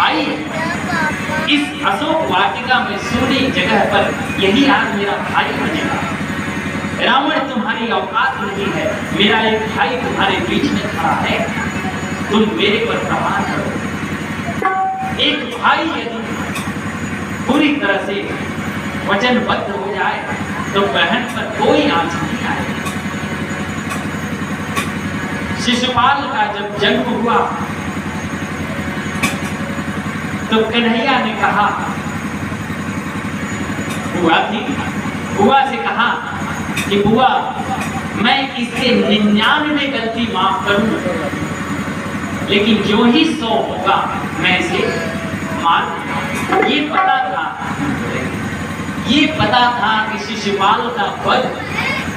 भाई है। इस अशोक वाटिका में सोने जगह पर यही आज मेरा भाई बनेगा। रावण तुम्हारी औकात नहीं है, मेरा एक भाई तुम्हारे बीच में खड़ा है, तुम मेरे पर प्रहार करो। एक भाई यदि पूरी तरह से वचनबद्ध हो जाए तो बहन पर कोई आंच नहीं आएगी। शिशुपाल का जब जन्म हुआ तो कन्हैया ने कहा, बुआ से कहा कि बुआ मैं इससे 99 गलती माफ करूंगा, लेकिन जो ही 100 होगा मैं इसे मार दूंगा। ये पता था कि शिशुपाल का वध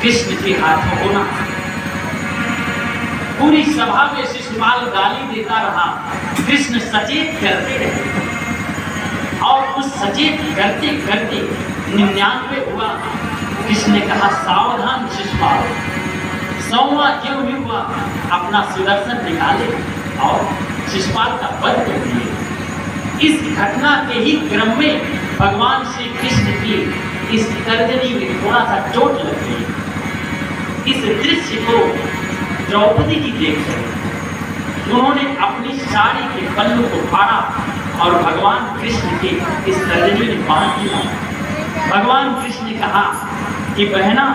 कृष्ण के हाथों होना। पूरी सभा में शिशुपाल गाली देता रहा, कृष्ण सचेत करते रहे और उस सचेत करते करते 99 हुआ। कृष्ण ने कहा सावधान शिशुपाल, 100वां जो भी हुआ अपना सुदर्शन निकाले और शिशुपाल का वध कर दिए। इस घटना के ही क्रम में भगवान श्री कृष्ण की इस तर्जनी में थोड़ा सा चोट लग गई। इस दृश्य को द्रौपदी जी देख रहे, उन्होंने अपनी साड़ी के पल्लू को फाड़ा और भगवान कृष्ण के इस तर्जनी में बांध दिया। भगवान कृष्ण ने कहा कि बहना,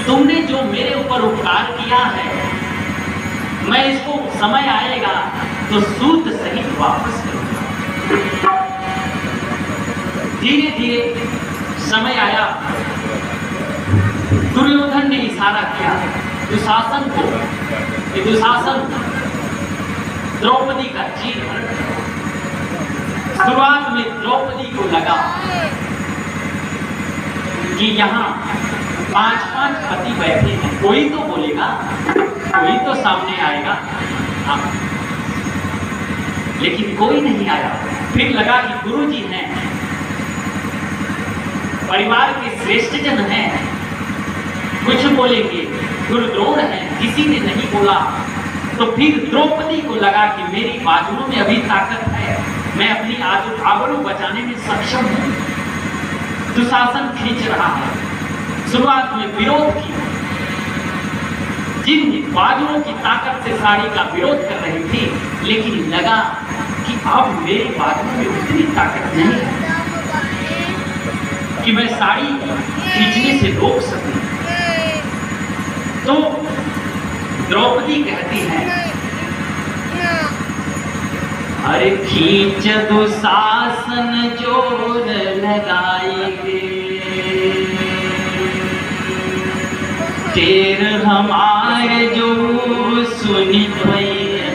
तुमने जो मेरे ऊपर उपकार किया है, मैं इसको समय आएगा तो सूत सहित वापस करूंगा। धीरे धीरे समय आया, दुर्योधन ने इशारा किया दुशासन को कि दुशासन द्रौपदी का जीवन। शुरुआत में द्रौपदी को लगा कि यहाँ 5-5 पति बैठे हैं, कोई तो बोलेगा, कोई तो सामने आएगा, लेकिन कोई नहीं आया। फिर लगा कि गुरुजी हैं, परिवार के श्रेष्ठ जन हैं, कुछ बोलेंगे, गुरुद्रोण हैं, किसी ने नहीं बोला। तो फिर द्रौपदी को लगा कि मेरी बाजुओं में अभी ताकत है, मैं अपनी आबरू बचाने में सक्षम हूं। दुशासन खींच रहा है। शुरुआत में विरोध किया, जिन बाजुओं की ताकत से साड़ी का विरोध कर रही थी, लेकिन लगा कि अब मेरी बाजुओं में उतनी ताकत नहीं है कि मैं साड़ी खींचने से रोक सकूं। तो द्रौपदी कहती है, अरे खींच दुशासन जोर लगाएंगे, तेर हमारे जो सुनी भई है।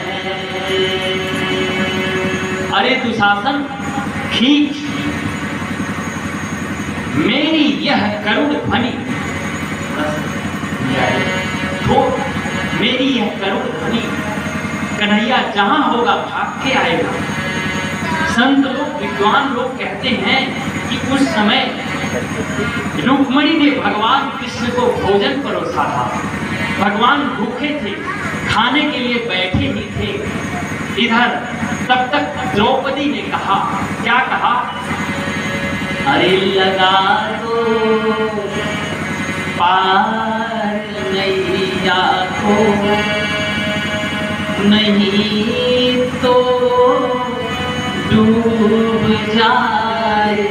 अरे दुशासन खींच, मेरी यह करुण ध्वनि तो मेरी यह करुण ध्वनि कन्हैया जहां होगा भाग के आएगा। संत लोग, विद्वान लोग कहते हैं कि उस समय रुक्मणी ने भगवान कृष्ण को भोजन परोसा था। भगवान भूखे थे, खाने के लिए बैठे ही थे। इधर तब तक द्रौपदी ने कहा, क्या कहा, अरे लगा दो पार नैया को, नहीं तो डूब जाए।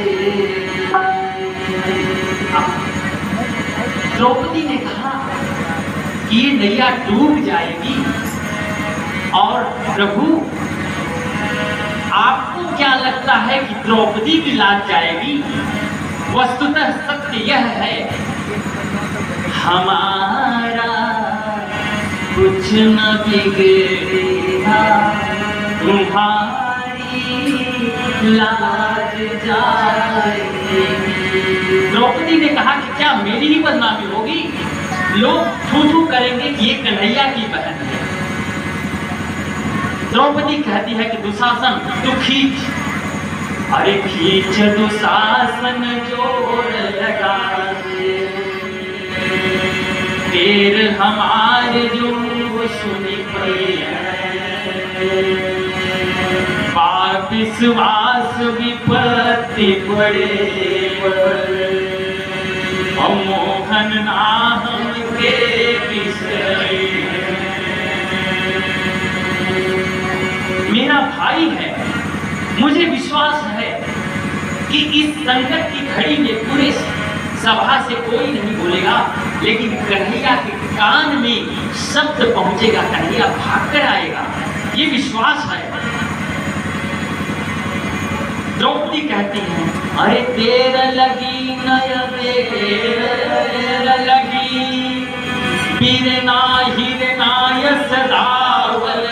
द्रौपदी ने कहा कि ये नैया डूब जाएगी। और प्रभु, आपको क्या लगता है कि द्रौपदी भी लाज जाएगी? वस्तुतः सत्य यह है, हमारा कुछ न बिगड़ेगा, तुम्हारी लाज जाएगी। द्रौपदी ने कहा कि क्या मेरी ही बदनामी होगी? लोग थू थू करेंगे कि ये कन्हैया की बहन है। द्रौपदी कहती है कि दुशासन तू खींच। अरे खींच दुशासन जोर लगा दे, तेर हमारे जो सुनी पई है। अविश्वास विपत्ति पड़े और मोहन नाम के विषय। मेरा भाई है, मुझे विश्वास है कि इस संकट की घड़ी में पूरे सभा से कोई नहीं बोलेगा, लेकिन कन्हैया के कान में शब्द पहुंचेगा, कन्हैया भाग कर आएगा, ये विश्वास है। द्रौपदी कहती है, अरे तेरा लगी नय तेरा लगी वीरना हिरनाय सदावल।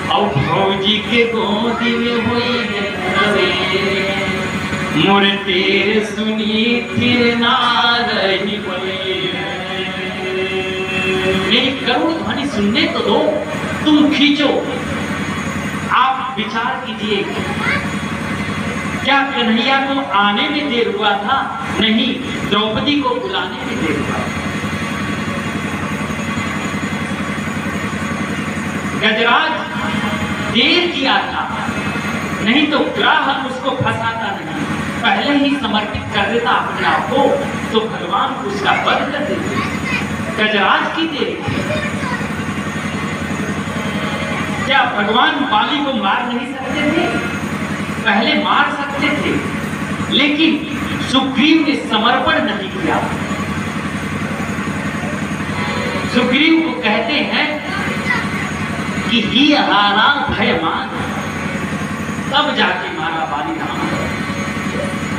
और भौजी के गोदी में हुई मोर तेर सुनी फिर ना रही बोले। मेरी करुण ध्वनि सुनने तो दो, तुम खींचो। आप विचार कीजिए, क्या कन्हैया को आने में देर हुआ था? नहीं, द्रौपदी को बुलाने में देर हुआ। गजराज देर किया था, नहीं तो ग्राह उसको फंसाता नहीं, पहले ही समर्पित कर देता अपने आप को, तो भगवान उसका वध कर देते। गजराज की देरी। क्या भगवान बाली को मार नहीं सकते थे? पहले मार सकते थे, लेकिन सुग्रीव ने समर्पण नहीं किया। सुग्रीव को कहते हैं कि ही हारा भयमान, तब जाके मारा बाली राम।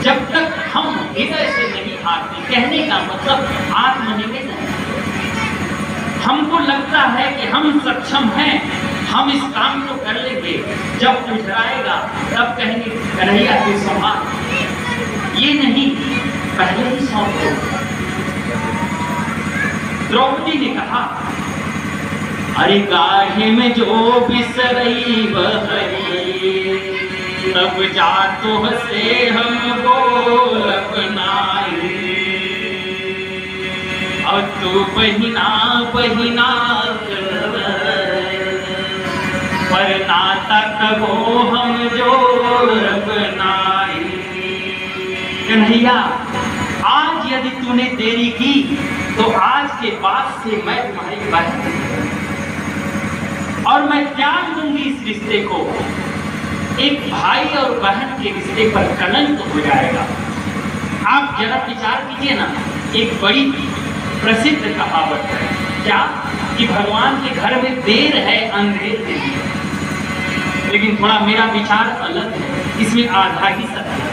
जब तक हम हृदय से नहीं आते, कहने का मतलब आत्मनिवेदन है। हमको लगता है कि हम सक्षम हैं, हम इस काम को कर लेंगे, जब उठराएगा तब कहेंगे कन्हैया तू संभाल। ये नहीं, पहले ही सौंप दो। द्रौपदी ने कहा, अरे गाहे में जो बिसरई बहरी, तब जातो से हम बोल अपनाए। और तू बहिना बहिना पर नाता कबो हम जोड़ बनाए। कन्हैया, आज यदि तूने देरी की तो आज के बाद से मैं तुम्हारी बहन और मैं त्याग दूंगी इस रिश्ते को। एक भाई और बहन के रिश्ते पर कलंक हो जाएगा। आप जरा विचार कीजिए ना, एक बड़ी प्रसिद्ध कहावत है, क्या कि भगवान के घर में देर है अंधेर नहीं। लेकिन थोड़ा मेरा विचार अलग है, इसमें आधा ही सत्य है।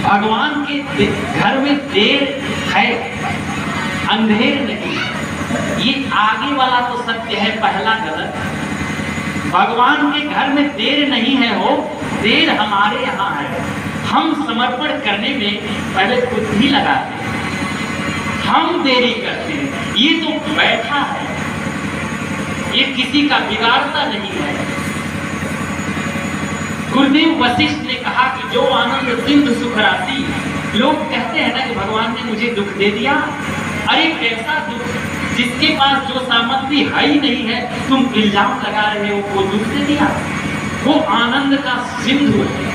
भगवान के घर में देर है, अंधेर नहीं। ये आगे वाला तो सत्य है, पहला गलत। भगवान के घर में देर नहीं है, हो देर हमारे यहाँ है। हम समर्पण करने में पहले खुद ही लगाते हैं, हम देरी करते हैं। ये तो बैठा है, ये किसी का बिगाड़ता नहीं है। गुरुदेव वशिष्ठ ने कहा कि जो आनंद सिंधु सुख राशि। लोग कहते हैं ना कि भगवान ने मुझे दुख दे दिया। अरे कैसा दुख, जिसके पास जो सामग्री है ही नहीं है, तुम इल्जाम लगा रहे हो वो दुख दे दिया। वो आनंद का सिंधु है।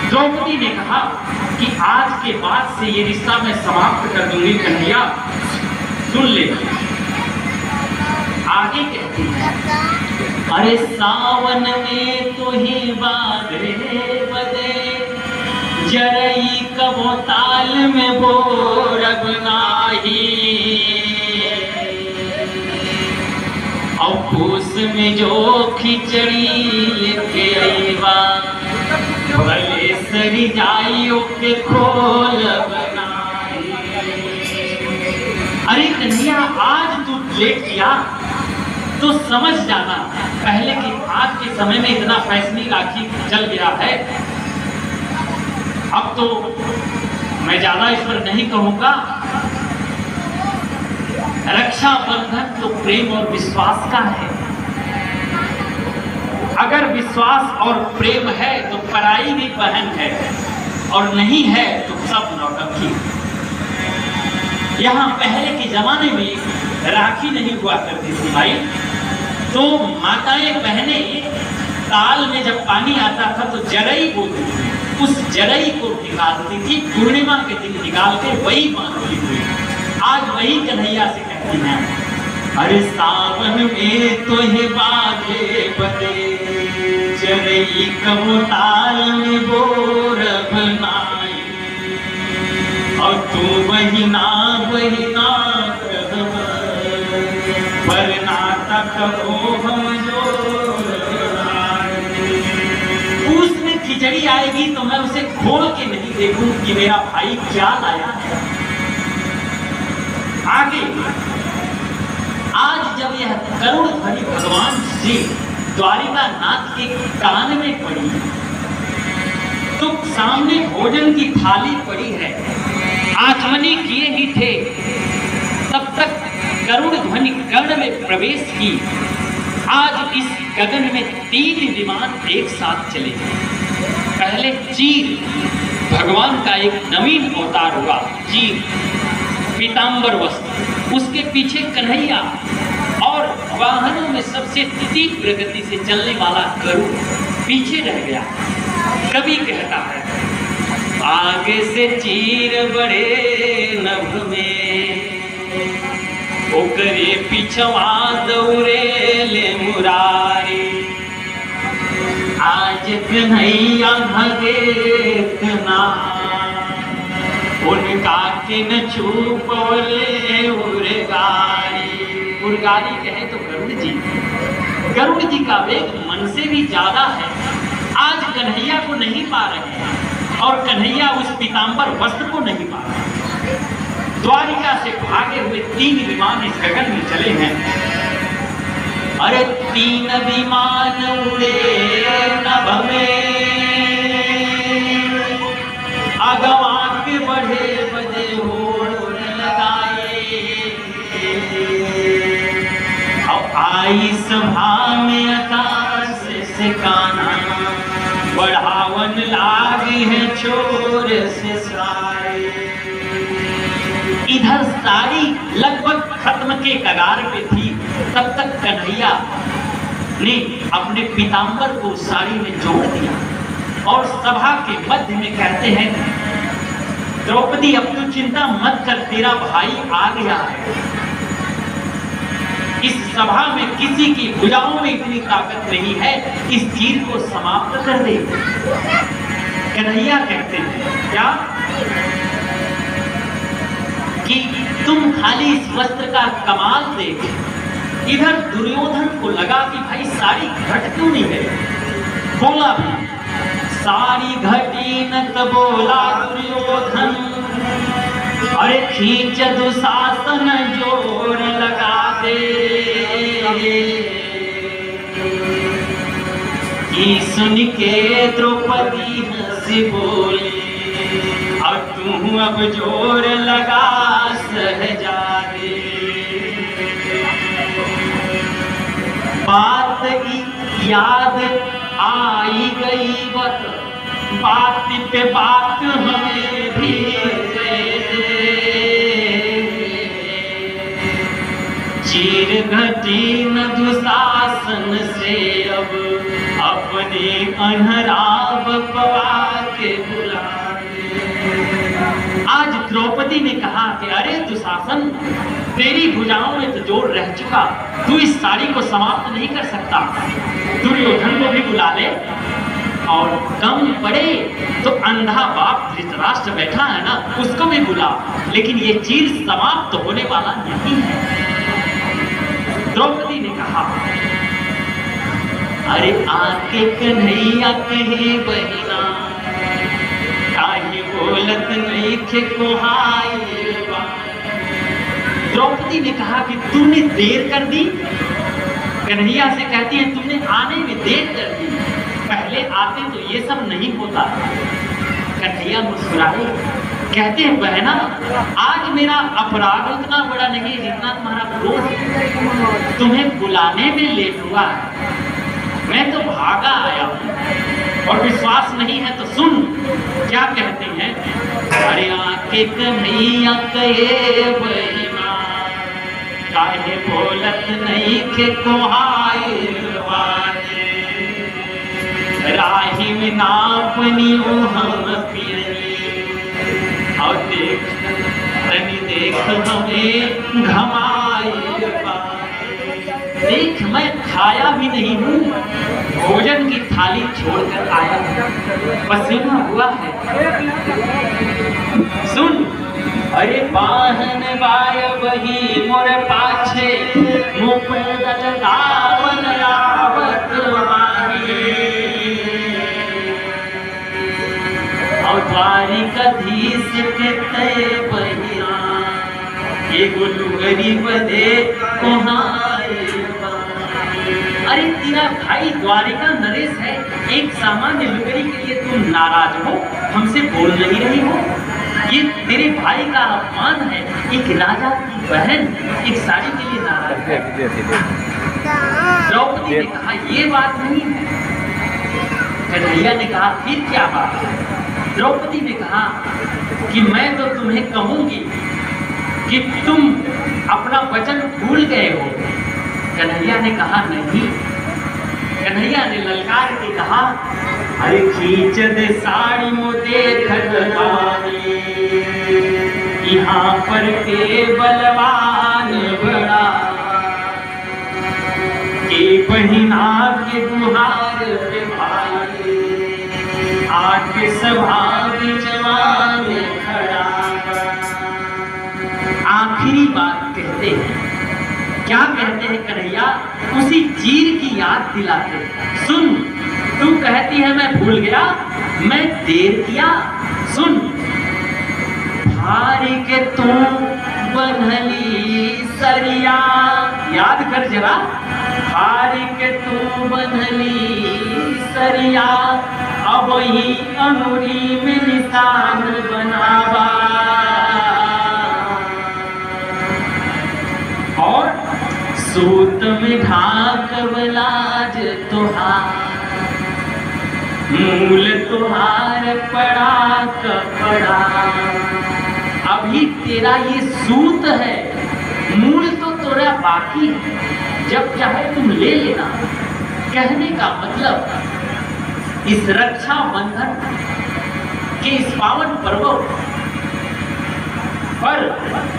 द्रौपदी ने कहा कि आज के बाद से ये रिश्ता मैं समाप्त कर दूंगी। कन्हैया सुन ले, आगे कहती है, अरे सावन में तो ही बाधे बदे, जरई कबो ताल में बोरब नाही। और फूस में जो खिचड़ी लेके आईवा, भले सरी जाइयो के खोल बनाई। अरे कन्हैया, आज तू लेट किया तो समझ जाना पहले कि आज के समय में इतना फैसली राखी चल गया है। अब तो मैं ज्यादा इस पर नहीं कहूंगा। रक्षाबंधन तो प्रेम और विश्वास का है। अगर विश्वास और प्रेम है तो पराई भी बहन है, और नहीं है तो सब नौटंकी। यहाँ पहले के जमाने में राखी नहीं हुआ करती थी भाई, तो माताएं बहनें ताल में जब पानी आता था तो जरई बोलती थी, उस जरई को निकालती थी, पूर्णिमा के दिन निकाल के वही बांधती थी। आज वही कन्हैया से कहती हैं, अरे सावन में तो ये बाजे बदे, जरई कबो ताल में बोर बनाई, और तू बहिना बहिना वरना तक हम उसमें खिचड़ी आएगी तो मैं उसे खोल के नहीं देखूं कि मेरा भाई क्या लाया है। आगे आज जब यह करुण ध्वनि भगवान श्री द्वारिका नाथ के कान में पड़ी तो सामने भोजन की थाली पड़ी है, आचमनी किए ही थे, तब तक करुण ध्वनि कर्ण में प्रवेश की। आज इस गगन में 3 विमान एक साथ चले। पहले चीर, भगवान का एक नवीन अवतार हुआ, चीर पीतांबर वस्त्र, उसके पीछे कन्हैया, और वाहनों में सबसे तीव्र गति से चलने वाला गरुड़ पीछे रह गया। कवि कहता है, आगे से चीर बड़े नभ में, ओकरे पिछवा दौड़े ले मुरारी, आज कन्हैया भगेत ना, उनका किन छुपले उर्गारी। उर्गारी कहे तो गरुड़ जी, गरुड़ जी का वेग मन से भी ज्यादा है। आज कन्हैया को नहीं पा रहे हैं और कन्हैया उस पीतांबर वस्त्र को नहीं पा रहे। द्वारिका से भागे हुए 3 विमान इस गगन में चले हैं। अरे 3 विमान उड़े नभ में, अगवा के बढ़े बजे होड़ लगाए, अब आई सभा में आकाश से काना, बढ़ावन लागे है छोर से सारे। इधर साड़ी लगभग खत्म के कगार पे थी, तब तक कन्हैया ने अपने पीतांबर को साड़ी में जोड़ दिया और सभा के मध्य में कहते हैं, द्रौपदी अब तू चिंता मत कर, तेरा भाई आ गया है। इस सभा में किसी की भुजाओं में इतनी ताकत नहीं है, इस चीर को समाप्त कर दे। कन्हैया कहते हैं क्या कि तुम खाली इस वस्त्र का कमाल देख। इधर दुर्योधन को लगा कि भाई साड़ी घट क्यों नहीं गई, बोला भी साड़ी घटी न तो बोला दुर्योधन, अरे खींच दुशासन जोर लगा दे, ये सुन के द्रौपदी हंसी बोली, और तू अब जोर लगा सहजादे। बात याद आई गई वक्त, बात पे बात हमें भी चीर घटी न दुशासन से, अब अपने अनहरा बपवा के बुला। आज द्रौपदी ने कहा कि अरे दुशासन, तेरी भुजाओं में तो जोर रह चुका, तू इस साड़ी को समाप्त नहीं कर सकता। दुर्योधन को भी बुला ले, और कम पड़े तो अंधा बाप धृतराष्ट्र बैठा है ना, उसको भी बुला, लेकिन ये चीर समाप्त होने वाला नहीं है। द्रौपदी ने कहा, अरे आके कन्हैया कहे बहिना, काहे बोलत नहीं खे कोहाई। द्रौपदी ने कहा कि तुमने देर कर दी। कन्हैया से कहती है तुमने आने में देर कर दी, पहले आते तो ये सब नहीं होता। कन्हैया मुस्कुराए, कहते हैं बहना, आज मेरा अपराध उतना बड़ा नहीं जितना तुम्हारा क्रोध है। तुम्हें बुलाने में लेट हुआ है, मैं तो भागा आया हूँ, और विश्वास नहीं है तो सुन क्या कहते हैं। अरे के कन्हैया कहे बहिना, काहे बोलत नहीं के कोहाइल वाजे, राही में नापनी हम पियनी, और देख तनी देख हमें घमाइल वाजे। देख मैं खाया भी नहीं हूँ, भोजन की थाली छोड़कर आया, पसीना हुआ है। सुन, अरे बाहन बाय वही मोर पाछे, मुँह पैदल दावन आवत माही, और द्वारिकाधीश के तय बहिना, एगो लुगरी बदे कोहाइल। अरे तेरा भाई द्वारिका नरेश है, एक सामान्य लुगरी के लिए तुम नाराज हो, हमसे बोल नहीं रही हो? ये तेरे भाई का अपमान है। एक राजा की बहन एक साड़ी के लिए नाराज है। द्रौपदी ने कहा ये बात नहीं है। कन्हैया ने कहा फिर क्या बात है? द्रौपदी ने कहा कि मैं तो तुम्हें कहूंगी कि तुम अपना वचन भूल गए हो। कन्हैया ने कहा नहीं। कन्हैया ने ललकार के कहा अरे खींच दे साड़ी मो देखत बानी, यहाँ पर के बलवान बड़ा, के बहिना के गुहार पे भाई, आके सभा में जवान खड़ा। आखिरी बात कहते हैं, क्या कहते हैं कन्हैया? उसी चीर की याद दिलाते। सुन, तू कहती है मैं भूल गया, मैं देर किया। सुन, भारी के तू बंधली सरिया, याद कर जरा, भारी के तू बंधली सरिया, अब ही अंगुली में निशान बनावा, और सूत में ढाक लाज तुहार, मूल तुहार पड़ा कपड़ा। अभी तेरा ये सूत है, मूल तो तेरा बाकी है, जब चाहे तुम ले लेना। कहने का मतलब इस रक्षा बंधन के इस पावन पर्व पर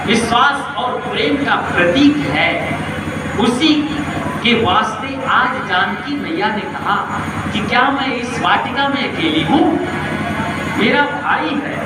विश्वास और प्रेम का प्रतीक है। उसी के वास्ते आज जानकी मैया ने कहा कि क्या मैं इस वाटिका में अकेली हूँ? मेरा भाई है,